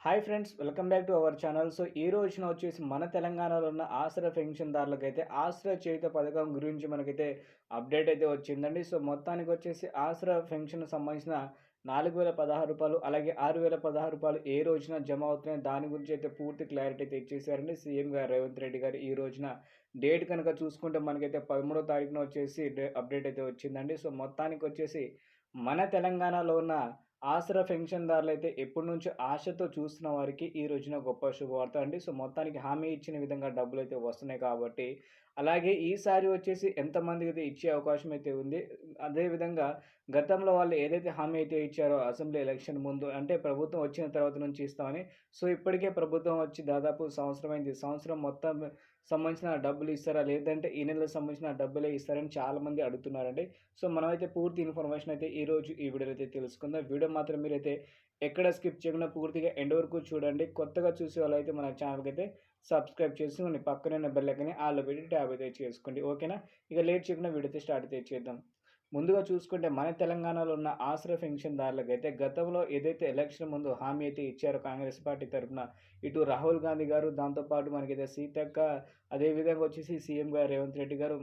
Hi friends, welcome back to our channel. So ఈ రోజున వచ్చేసి మన తెలంగాణలో ఉన్న ఆసరా పెన్షన్‌దారులకైతే ఆసరా చేయూత పథకం గురించి మనకైతే అప్డేట్ అయితే వచ్చిందండి. సో మొత్తానికి వచ్చేసి ఆసరా పెన్షన్‌కి సంబంధించిన రూ. 4,016 అలాగే రూ. 6,016 ఏ రోజున జమ అవుతున్నాయో దాని గురించి అయితే పూర్తి క్లారిటీ అయితే ఇచ్చేసారండి సీఎం గారు రేవంత్ రెడ్డి గారు. ఈ రోజున డేట్ కనుక చూసుకుంటే మనకైతే 13వ తారీఖున వచ్చేసి అప్డేట్ అయితే వచ్చిందండి. సో మొత్తానికి వచ్చేసి మన తెలంగాణలో ఉన్న ఆసరా పెన్షన్‌దారులైతే ఎప్పటినుంచో ఆశతో చూస్తున్న వారికి ఈ రోజున గొప్ప శుభవార్త అండి. సో, మొత్తానికి హామీ ఇచ్చిన విధంగా డబ్బులైతే వస్తున్నాయి కాబట్టి, అలాగే ఈసారి వచ్చేసి ఎంతమందికైతే ఇచ్చే అవకాశం అయితే ఉంది. అదే విధంగా గతంలో వాళ్ళు ఏదైతే హామీ అయితే ఇచ్చారో అసెంబ్లీ ఎలక్షన్ ముందు అంటే ప్రభుత్వం వచ్చిన తర్వాత నుంచి ఇస్తామని. సో, ఇప్పటికే ప్రభుత్వం వచ్చి దాదాపు సంవత్సరం అయింది. సంవత్సరం మొత్తం సంబంధించిన డబ్బులు ఇస్తారా? లేదంటే ఈ నెలకు సంబంధించిన డబ్బులే ఇస్తారని చాలామంది అడుగుతున్నారండి. సో, మనమైతే పూర్తి ఇన్ఫర్మేషన్ అయితే ఈరోజు ఈ వీడియోలో అయితే తెలుసుకుందాం. వీడియో మాత్రం మీరైతే ఎక్కడ స్కిప్ చేయకుండా పూర్తిగా ఎండ్ వరకు చూడండి. కొత్తగా చూసే వాళ్ళైతే మన ఛానల్‌కైతే సబ్స్క్రైబ్ చేసుకొని పక్కనే ఉన్న బెల్ ఐకాన్‌ని ఆల్‌లో పెట్టి ట్యాబ్ అయితే చేసుకోండి. ఓకేనా? ఇక లేట్ చేయకుండా వీడియో అయితే స్టార్ట్ అయితే చేద్దాం. ముందుగా చూసుకుంటే మన తెలంగాణలో ఉన్న ఆసరా పెన్షన్‌దారులకైతే గతంలో ఏదైతే ఎలక్షన్ ముందు హామీ అయితే ఇచ్చారో కాంగ్రెస్ పార్టీ తరపున ఇటు రాహుల్ గాంధీ గారు, దాంతో పాటు మనకైతే సీతక్క, అదే విధంగా వచ్చేసి సీఎం గారు రేవంత్ రెడ్డి గారు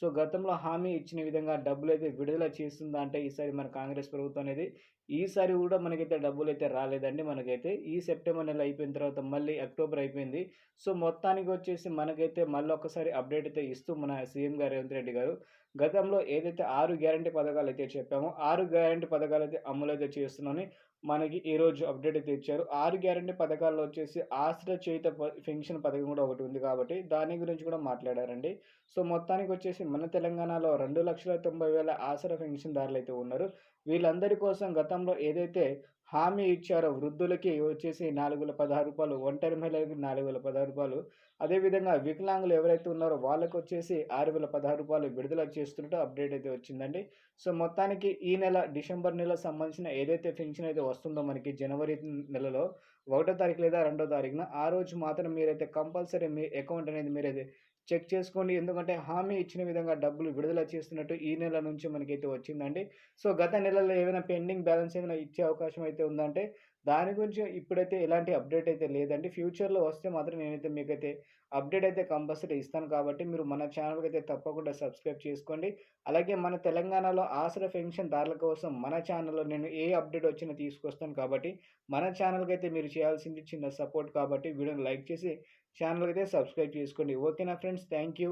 సో, గతంలో హామీ ఇచ్చిన విధంగా డబ్బులైతే విడుదల చేస్తుందా అంటే ఈసారి మన కాంగ్రెస్ ప్రభుత్వం అనేది, ఈసారి గూడా మనకైతే డబ్బులైతే రాలేదండి మనకైతే. ఈ సెప్టెంబర్ నెల అయిపోయిన తర్వాత మళ్ళీ అక్టోబర్ అయిపోయింది. సో, మొత్తానికి వచ్చేసి మనకైతే మళ్ళొక్కసారి అప్డేట్ అయితే ఇస్తూ మన సీఎం గారు రేవంత్ రెడ్డి గారు, గతంలో ఏదైతే 6 గ్యారంటీ పథకాలైతే చెప్పామో, 6 గ్యారంటీ పథకాలైతే అమలైతే చేస్తున్నామని మనకి ఈరోజు అప్డేట్ అయితే ఇచ్చారు. 6 గ్యారంటీ పథకాల్లో వచ్చేసి ఆసరా చేయూత పెన్షన్ పథకం గూడా ఒకటి ఉంది కాబట్టి, దాని గురించి కూడా మాట్లాడారండి. సో, మొత్తానికొచ్చేసి మన తెలంగాణలో 2,90,000 ఆసరా పెన్షన్‌దారులైతే ఉన్నారు. వీళ్ళందరి కోసం గతంలో ఏదైతే హామీ ఇచ్చారో వృద్ధులకి వచ్చేసి రూ. 4,016, ఒంటరి మహిళలకి రూ. 4,016, అదేవిధంగా వికలాంగులు ఎవరైతే ఉన్నారో వాళ్ళకొచ్చేసి రూ. 6,016 విడుదల చేస్తున్నట్టు అప్డేట్ అయితే వచ్చిందండి. సో, మొత్తానికి ఈ నెల డిసెంబర్ నెలకు సంబంధించిన ఏదైతే పెన్షన్ అయితే వస్తుందో మనకి జనవరి నెలలో 1 తారీఖు లేదా 2 తారీఖున ఆ రోజు మాత్రం మీరైతే కంపల్సరీ మీ అకౌంట్ అనేది మీరైతే చెక్ చేసుకోండి. ఎందుకంటే హామీ ఇచ్చిన విధంగా డబ్బులు విడుదల చేస్తున్నట్టు ఈ నెల నుంచి మనకైతే వచ్చిందండి. సో, గత నెలలో ఏమైనా పెండింగ్ బ్యాలెన్స్ ఏమైనా ఇచ్చే అవకాశం అయితే ఉందంటే, దాని గురించి ఇప్పుడైతే ఎలాంటి అప్డేట్ అయితే లేదండి. ఫ్యూచర్‌లో వస్తే మాత్రం నేనైతే మీకైతే అప్డేట్ అయితే కంపల్సరీ ఇస్తాను కాబట్టి, మీరు మన ఛానల్‌కైతే తప్పకుండా సబ్స్క్రైబ్ చేసుకోండి. అలాగే మన తెలంగాణలో ఆసరా పెన్షన్‌దారుల కోసం మన ఛానల్‌లో నేను ఏ అప్డేట్ వచ్చినా తీసుకొస్తాను కాబట్టి, మన ఛానల్‌కైతే మీరు చేయాల్సింది చిన్న సపోర్ట్ కాబట్టి వీడియోని లైక్ చేసి ఛానల్‌కైతే సబ్స్క్రైబ్ చేసుకోండి. ఓకేనా ఫ్రెండ్స్? Thank you.